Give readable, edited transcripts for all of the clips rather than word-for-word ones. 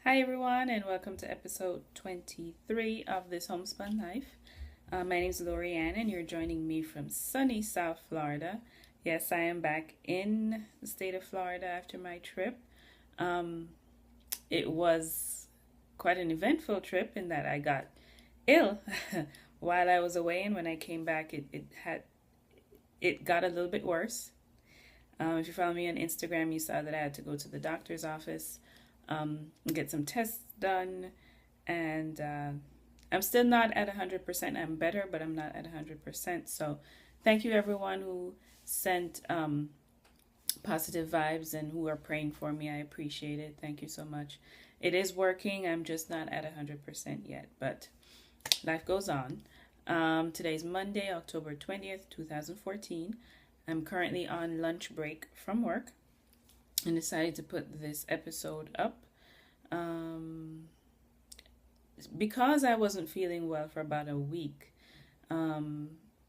Hi everyone, and welcome to episode 23 of This Homespun Life. My name is Lorianne and you're joining me from sunny South Florida. Yes, I am back in the state of Florida after my trip. It was quite an eventful trip in that I got ill while I was away, and when I came back it got a little bit worse. If you follow me on Instagram, you saw that I had to go to the doctor's office, get some tests done, and I'm still not at 100%. I'm better, but I'm not at 100%. So thank you everyone who sent positive vibes and who are praying for me. I appreciate it. Thank you so much. It is working. I'm just not at 100% yet, but life goes on. Today's Monday, October 20th, 2014. I'm currently on lunch break from work and decided to put this episode up because I wasn't feeling well for about a week. My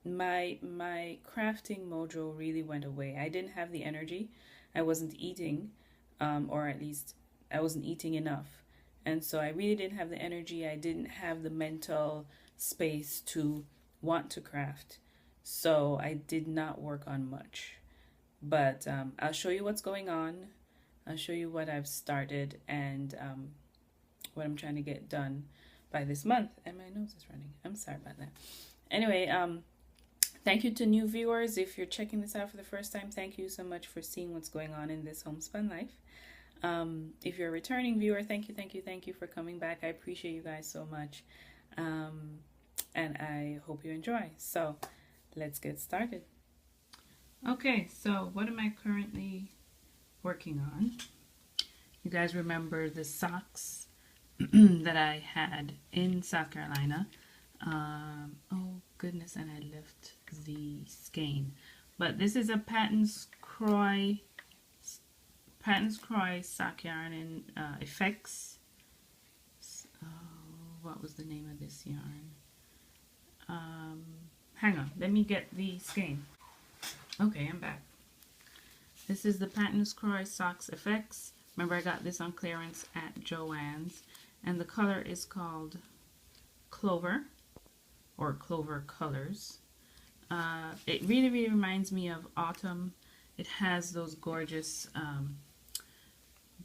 crafting mojo really went away. I didn't have the energy. I wasn't eating, or at least I wasn't eating enough, and so I really didn't have the energy. I didn't have the mental space to want to craft, so I did not work on much. But I'll show you what's going on. I'll show you what I've started and what I'm trying to get done by this month. And my nose is running. I'm sorry about that. Anyway, thank you to new viewers. If you're checking this out for the first time, thank you so much for seeing what's going on in this homespun life. If you're a returning viewer, thank you for coming back. I appreciate you guys so much. And I hope you enjoy. So let's get started. Okay, so what am I currently working on? You guys remember the socks that I had in South Carolina. Oh goodness, and I left the skein. But this is a Tandem Scarf sock yarn in Effects. What was the name of this yarn? Hang on, let me get the skein. Okay, I'm back. This is the Tandem Scarf Socks Effects. Remember, I got this on clearance at Joann's, and the color is called Clover, or Clover Colors. It really reminds me of autumn. It has those gorgeous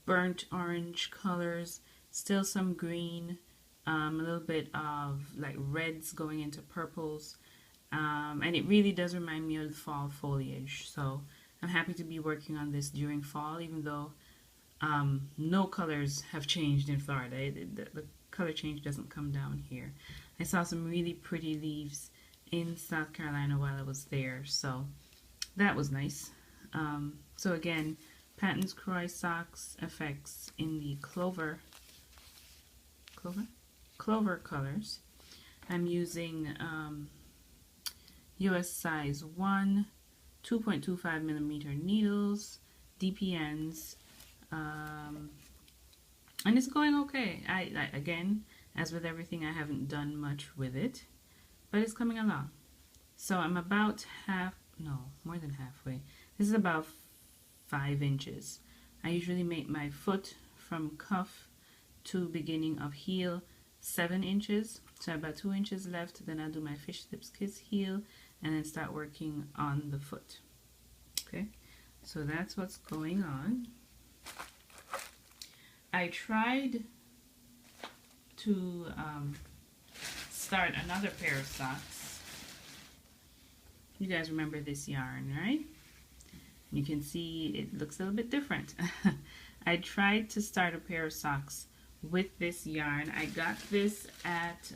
burnt orange colors, still some green, a little bit of like reds going into purples. And it really does remind me of the fall foliage. So I'm happy to be working on this during fall, even though no colors have changed in Florida. The color change doesn't come down here. I saw some really pretty leaves in South Carolina while I was there, so that was nice. So again, Tandem Scarf Socks Effects in the Clover colors. I'm using US size 1, 2.25 millimeter needles, DPNs, and it's going okay. I again, as with everything, I haven't done much with it, but it's coming along. So I'm about more than halfway. This is about 5 inches. I usually make my foot from cuff to beginning of heel 7 inches. So about 2 inches left. Then I'll do my fish lips kiss heel and then start working on the foot. Okay, so that's what's going on. I tried to start another pair of socks. You guys remember this yarn, right? You can see it looks a little bit different. I tried to start a pair of socks with this yarn. I got this at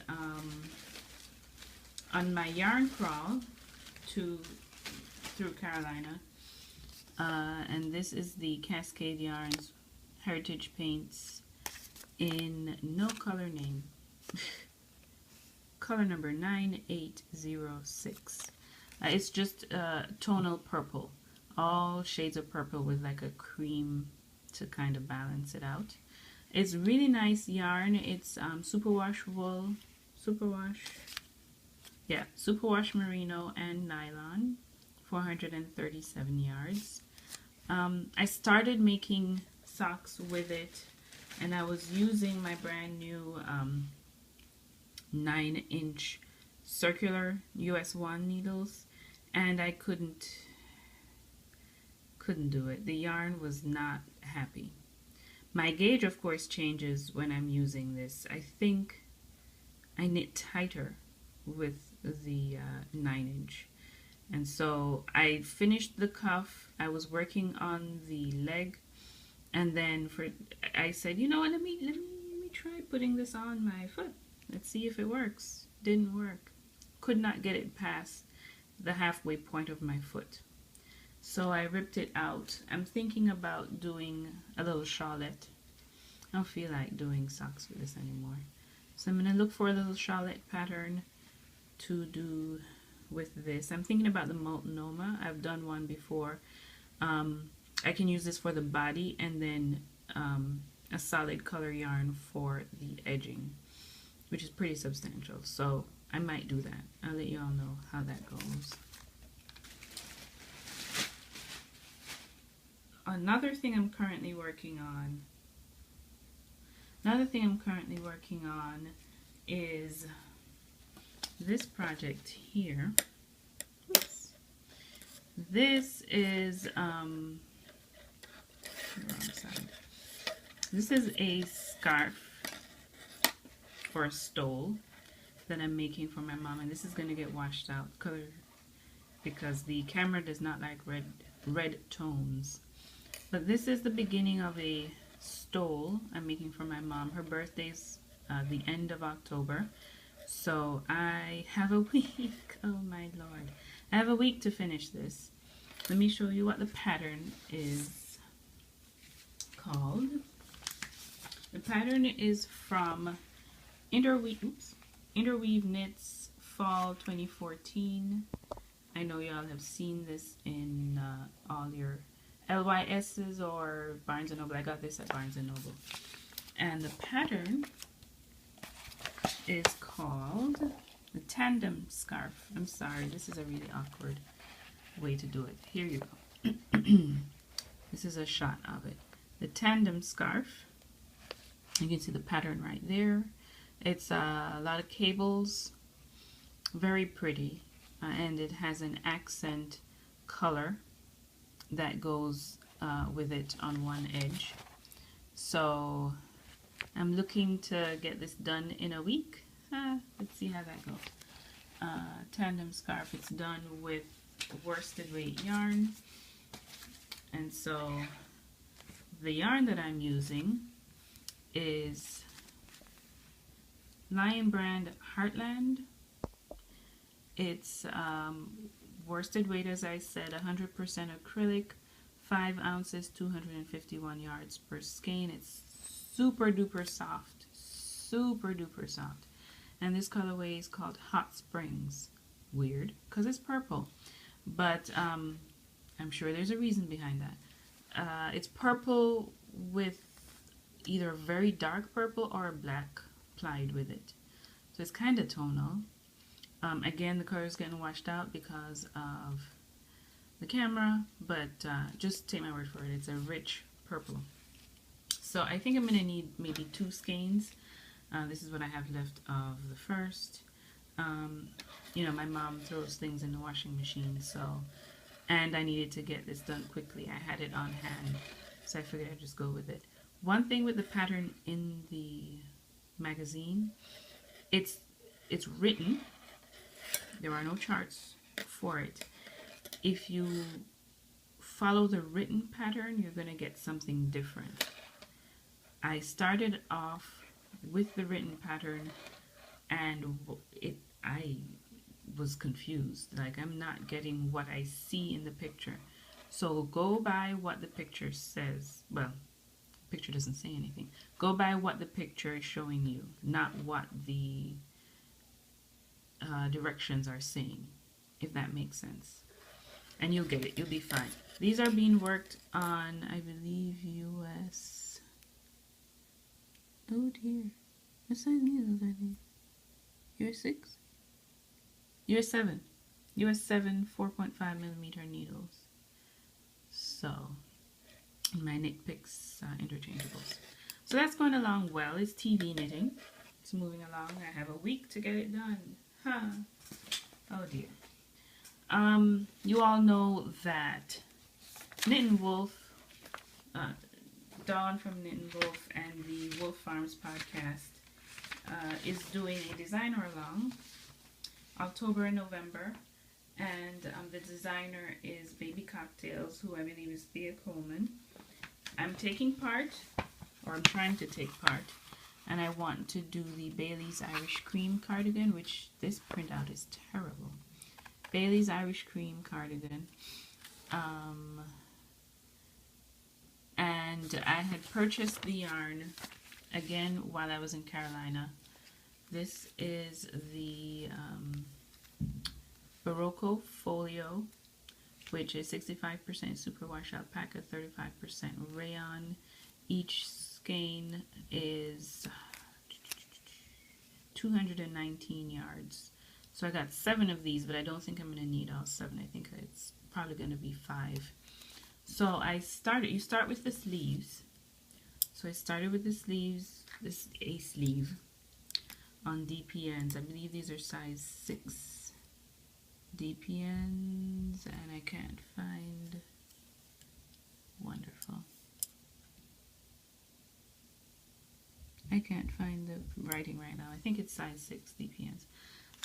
on my yarn crawl through Carolina, and this is the Cascade Yarns Heritage Paints in no color name. Color number 9806. It's just tonal purple, all shades of purple with like a cream to kind of balance it out. It's really nice yarn. It's superwash wool, superwash merino and nylon, 437 yards. I started making socks with it and I was using my brand new 9-inch circular US1 needles, and I couldn't do it. The yarn was not happy. My gauge, of course, changes when I'm using this. I think I knit tighter with the 9-inch. And so I finished the cuff. I was working on the leg, and then I said, you know what, let me try putting this on my foot. Let's see if it works. Didn't work. Could not get it past the halfway point of my foot. So I ripped it out. I'm thinking about doing a little shawlette. I don't feel like doing socks with this anymore. So I'm going to look for a little shawlette pattern to do with this. I'm thinking about the Multnomah. I've done one before. I can use this for the body, and then a solid color yarn for the edging, which is pretty substantial. So I might do that. I'll let you all know how that goes. Another thing I'm currently working on is this project here. Oops. This is wrong side. This is a scarf or a stole that I'm making for my mom, and this is going to get washed out color because the camera does not like red tones. But this is the beginning of a stole I'm making for my mom. Her birthday's the end of October, so I have a week. Oh my lord, I have a week to finish this. Let me show you what the pattern is called. The pattern is from Interweave Knits Fall 2014. I know y'all have seen this in all your LYS's or Barnes & Noble. I got this at Barnes & Noble. And the pattern is called the Tandem Scarf. I'm sorry, this is a really awkward way to do it. Here you go. This is a shot of it. The Tandem Scarf. You can see the pattern right there. It's a lot of cables. Very pretty. And it has an accent color that goes with it on one edge. So I'm looking to get this done in a week. Let's see how that goes. Tandem Scarf. It's done with worsted weight yarn. And so the yarn that I'm using is Lion Brand Heartland. It's worsted weight, as I said, 100% acrylic, 5 ounces, 251 yards per skein. It's super duper soft, and this colorway is called Hot Springs. Weird, because it's purple, but I'm sure there's a reason behind that. It's purple with either a very dark purple or a black plied with it, so it's kind of tonal. Again, the color is getting washed out because of the camera, but just take my word for it, it's a rich purple. So I think I'm going to need maybe 2 skeins. This is what I have left of the first. You know, my mom throws things in the washing machine, so, and I needed to get this done quickly. I had it on hand, so I figured I'd just go with it. One thing with the pattern in the magazine, it's written. There are no charts for it. If you follow the written pattern, you're going to get something different. I started off with the written pattern, and I was confused. Like, I'm not getting what I see in the picture. So go by what the picture says. Well, the picture doesn't say anything. Go by what the picture is showing you, not what the directions are saying, if that makes sense. And you'll get it. You'll be fine. These are being worked on, I believe, US. Oh dear. What size needles are these? US 6? US 7. US 7 4.5 millimeter needles. So, my Knit Picks interchangeables. So that's going along well. It's TV knitting. It's moving along. I have a week to get it done. Huh. Oh dear. You all know that Knitting Wolf, Dawn from Knitting Wolf and the Wolf Farms podcast is doing a designer along October and November, and the designer is Baby Cocktails, who I believe is Thea Coleman. I'm taking part, or I'm trying to take part, and I want to do the Bailey's Irish Cream cardigan, which this printout is terrible. Bailey's Irish Cream cardigan. And I had purchased the yarn again while I was in Carolina. This is the Barocco Folio, which is 65% superwash alpaca, 35% rayon. Each skein is 219 yards. So I got 7 of these, but I don't think I'm going to need all 7. I think it's probably going to be 5. So you start with the sleeves. So I started with the sleeves, this A sleeve on DPNs. I believe these are size 6 DPNs, and I can't find, wonderful. I can't find the writing right now. I think it's size 6 DPNs.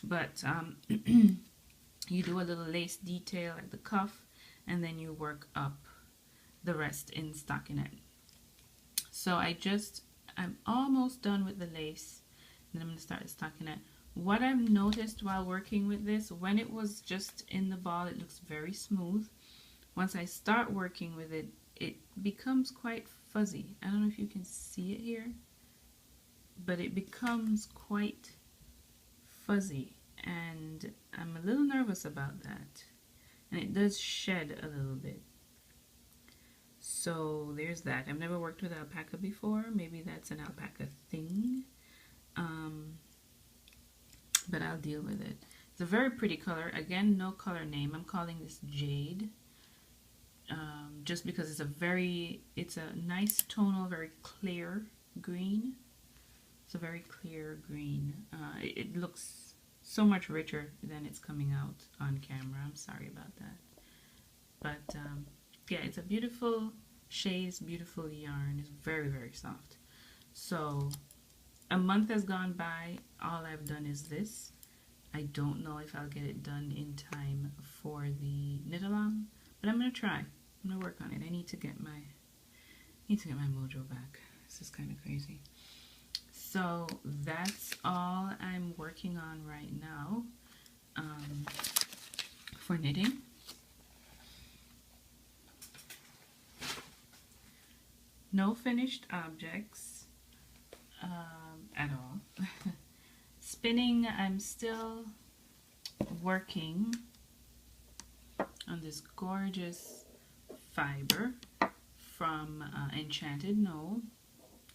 But you do a little lace detail at the cuff, and then you work up the rest in stockinette. So I'm almost done with the lace, and I'm going to start the stockinette. What I've noticed while working with this, when it was just in the ball, it looks very smooth. Once I start working with it, it becomes quite fuzzy. I don't know if you can see it here, but it becomes quite fuzzy, and I'm a little nervous about that, and it does shed a little bit. So there's that. I've never worked with alpaca before. Maybe that's an alpaca thing, but I'll deal with it. It's a very pretty color. Again, no color name. I'm calling this Jade, just because it's a nice tonal, very clear green. It's a very clear green. It looks so much richer than it's coming out on camera. I'm sorry about that. But yeah, it's a beautiful shade. It's beautiful yarn. It's very, very soft. So a month has gone by. All I've done is this. I don't know if I'll get it done in time for the knit along, but I'm gonna try. I'm gonna work on it. I need to get my mojo back. This is kind of crazy. So that's all I'm working on right now for knitting. No finished objects at all. Spinning, I'm still working on this gorgeous fiber from Enchanted Knoll.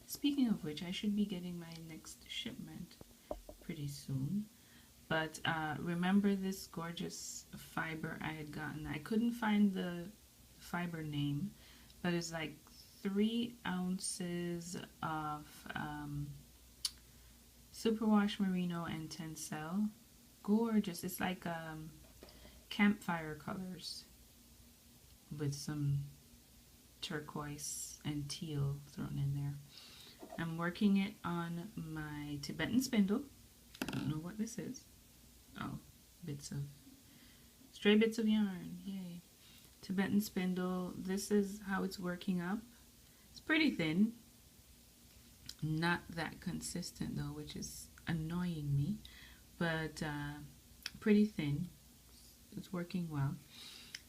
Speaking of which, I should be getting my next shipment pretty soon. But remember this gorgeous fiber I had gotten? I couldn't find the fiber name, but it's like 3 ounces of superwash merino and tencel. Gorgeous. It's like campfire colors with some turquoise and teal thrown in there. I'm working it on my Tibetan spindle. I don't know what this is. Oh, stray bits of yarn. Yay. Tibetan spindle. This is how it's working up. It's pretty thin. Not that consistent though, which is annoying me. But pretty thin. It's working well.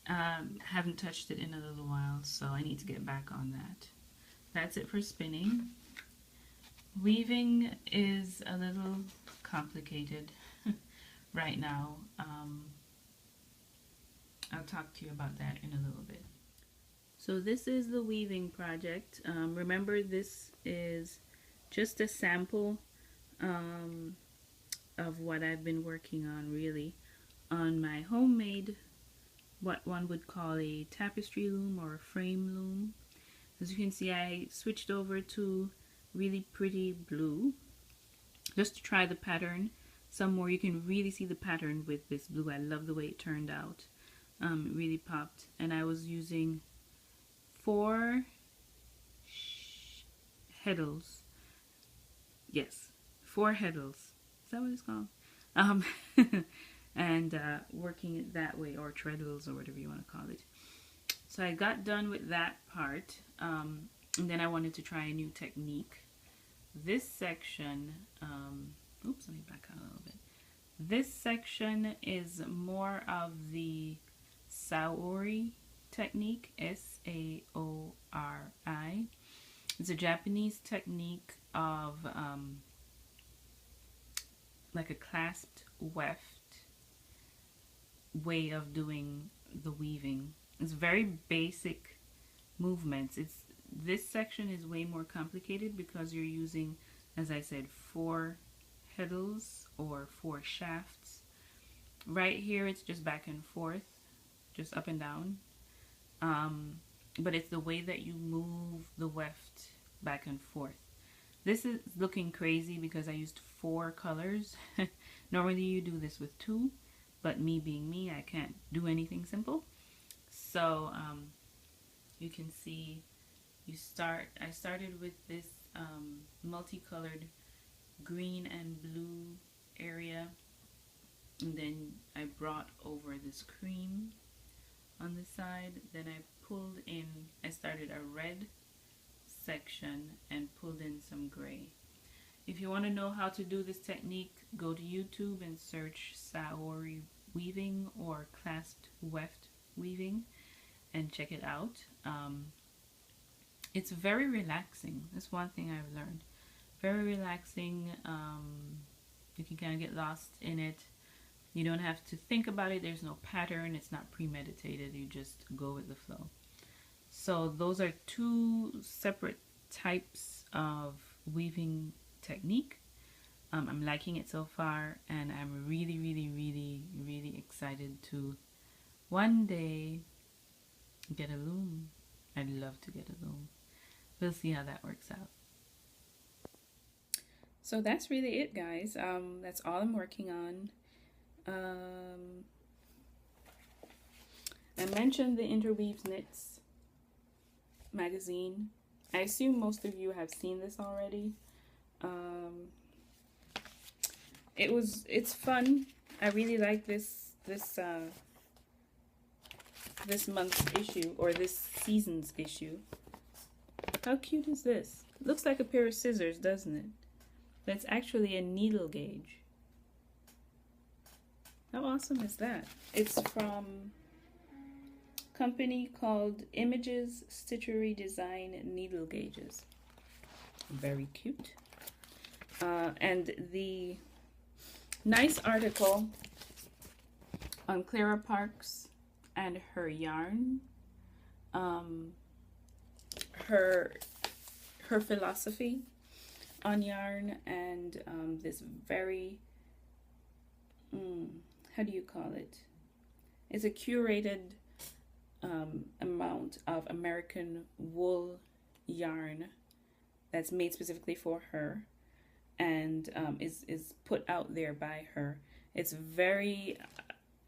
Haven't touched it in a little while, so I need to get back on that. That's it for spinning. Weaving is a little complicated right now. I'll talk to you about that in a little bit. So this is the weaving project. Remember, this is just a sample of what I've been working on, really, on my homemade, what one would call a tapestry loom or a frame loom. As you can see, I switched over to really pretty blue, just to try the pattern some more. You can really see the pattern with this blue. I love the way it turned out. It really popped. And I was using 4 heddles. Yes, 4 heddles. Is that what it's called? And working it that way, or treadles, or whatever you want to call it. So I got done with that part, and then I wanted to try a new technique. This section, oops, let me back out a little bit. This section is more of the Saori technique, S-A-O-R-I. It's a Japanese technique of like a clasped weft way of doing the weaving. It's very basic movements. This section is way more complicated because you're using, as I said, 4 heddles or 4 shafts. Right here it's just back and forth, just up and down. But it's the way that you move the weft back and forth. This is looking crazy because I used 4 colors. Normally you do this with 2, but me being me, I can't do anything simple. So you can see I started with this multicolored green and blue area, and then I brought over this cream on the side. Then I pulled in, I started a red section and pulled in some gray. If you want to know how to do this technique, go to YouTube and search Saori weaving or clasped weft weaving and check it out. It's very relaxing. That's one thing I've learned. Very relaxing. You can kind of get lost in it. You don't have to think about it. There's no pattern. It's not premeditated. You just go with the flow. So those are 2 separate types of weaving technique. I'm liking it so far, and I'm really, really, really, really excited to one day get a loom. I'd love to get a loom. We'll see how that works out. So that's really it, guys. That's all I'm working on. I mentioned the Interweave Knits magazine. I assume most of you have seen this already. It's fun. I really like this month's issue, or this season's issue. How cute is this? Looks like a pair of scissors, doesn't it? That's actually a needle gauge. How awesome is that? It's from a company called Images Stitchery Design Needle Gauges. Very cute. And the nice article on Clara Parks and her yarn, her philosophy on yarn, and this very, how do you call it? It's a curated amount of American wool yarn that's made specifically for her, and is put out there by her. It's very,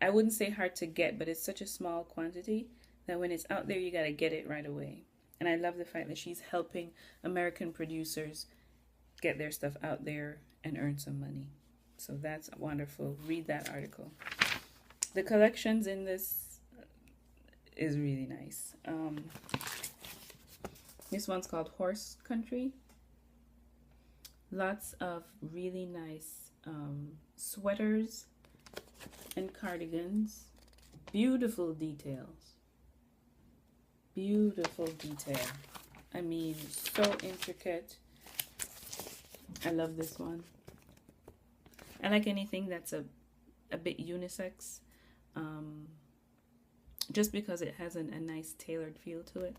I wouldn't say hard to get, but it's such a small quantity that when it's out there, you gotta get it right away. And I love the fact that she's helping American producers get their stuff out there and earn some money. So that's wonderful. Read that article. The collections in this is really nice. This one's called Horse Country. Lots of really nice sweaters and cardigans. Beautiful details. Beautiful detail. I mean, so intricate. I love this one. I like anything that's a bit unisex, just because it has a nice tailored feel to it.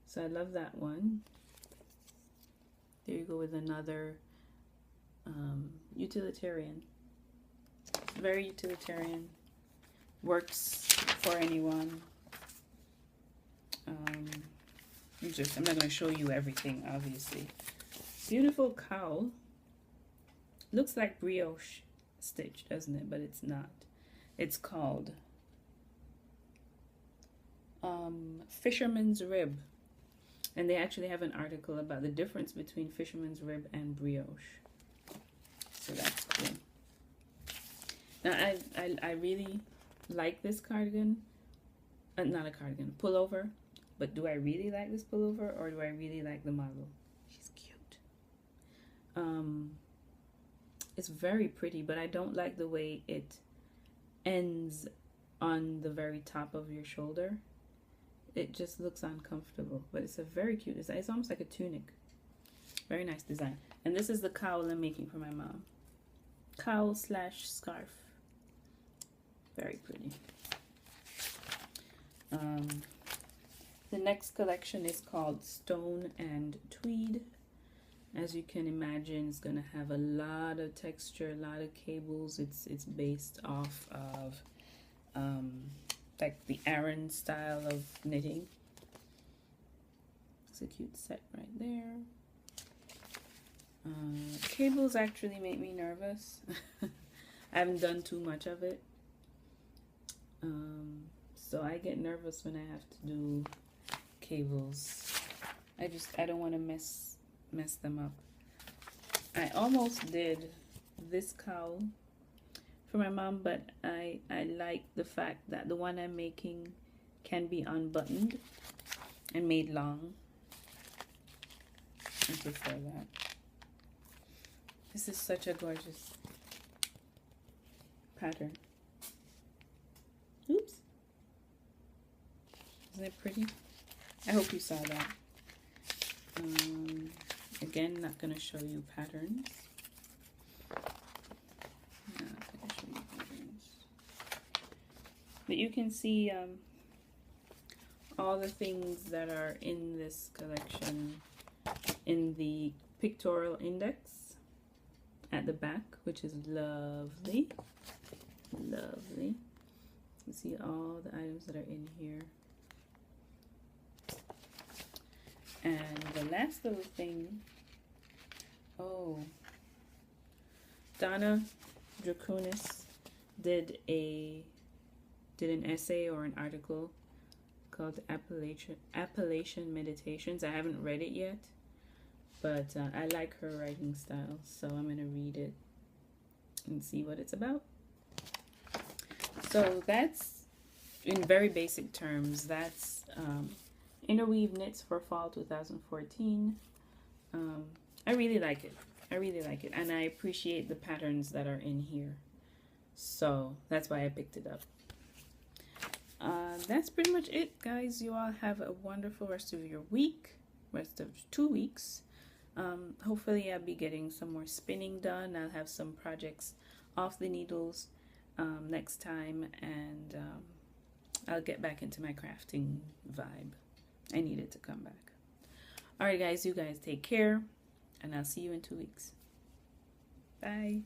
So I love that one. There you go with another utilitarian. Very utilitarian. Works for anyone. I'm not going to show you everything, obviously, beautiful cowl. Looks like brioche stitch, doesn't it? But it's not. It's called fisherman's rib, and they actually have an article about the difference between fisherman's rib and brioche, so that's cool. Now I really like this cardigan, not a cardigan, pullover, but do I really like this pullover, or do I really like the model? She's cute. It's very pretty, but I don't like the way it ends on the very top of your shoulder. It just looks uncomfortable, but it's a very cute design. It's almost like a tunic. Very nice design. And this is the cowl I'm making for my mom. Cowl / scarf. Very pretty. The next collection is called Stone and Tweed. As you can imagine, it's gonna have a lot of texture, a lot of cables. It's based off of like the Aran style of knitting. It's a cute set right there. Cables actually make me nervous. I haven't done too much of it, so I get nervous when I have to do cables. I don't want to mess them up. I almost did this cowl for my mom, but I like the fact that the one I'm making can be unbuttoned and made long. I prefer that. This is such a gorgeous pattern. Oops. Isn't it pretty? I hope you saw that. Again, not going to show you patterns. But you can see all the things that are in this collection in the pictorial index at the back, which is lovely. Lovely. You see all the items that are in here. And the last little thing, oh, Donna Dracunis did an essay or an article called Appalachian Meditations. I haven't read it yet, but I like her writing style, so I'm going to read it and see what it's about. So that's, in very basic terms, that's Interweave Knits for Fall 2014. I really like it. I really like it, and I appreciate the patterns that are in here. So that's why I picked it up. That's pretty much it, guys. You all have a wonderful rest of your week, rest of 2 weeks. Hopefully I'll be getting some more spinning done. I'll have some projects off the needles next time, and I'll get back into my crafting vibe. I need it to come back. Alright guys, you guys take care, and I'll see you in 2 weeks. Bye.